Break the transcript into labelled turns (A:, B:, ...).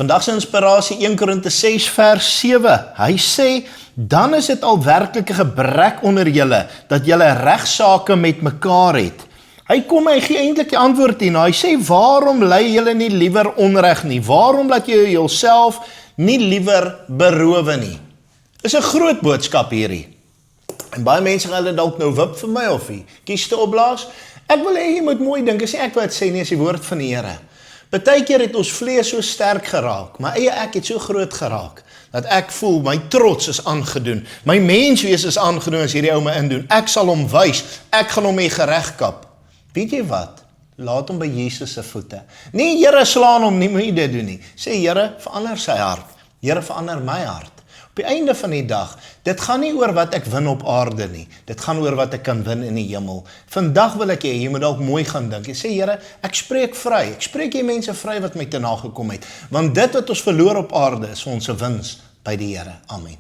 A: Vandag se inspirasie 1 Korintiërs 6 vers 7. Hy sê, dan is dit al werklik 'n gebrek onder julle, dat julle regsaake met mekaar het. Hy kom en gee eintlik die antwoord hier, hy sê, waarom lei julle nie liewer onreg nie? Waarom laat jy jouself nie liewer berowe nie? Is 'n groot boodskap hierdie. En baie mense gaan hulle dalk nou wip vir my of nie, kies te opblaas. Ek wil hê jy moet mooi dink, is nie ek wat sê nie, is die woord van die Here. Partykeer het ons vlees so sterk geraak, my eie ek het so groot geraak, dat ek voel, my trots is aangedoen, my menswees is aangedoen as hierdie ou my indoen, ek sal hom wys, ek gaan hom hier geregkap. Weet jy wat? Laat hom by Jesus se voete. Nee, Here slaan hom nie, moet jy dit doen nie. Sê, Here, verander sy hart. Here, verander my hart. Op die einde van die dag, dit gaan nie oor wat ek win op aarde nie, dit gaan oor wat ek kan win in die hemel. Vandag wil ek jy moet ook mooi gaan dink, en sê, Here, ek spreek vry, ek spreek jy mense vry wat my te nagekom het, want dit wat ons verloor op aarde, is ons se wins by die Here. Amen.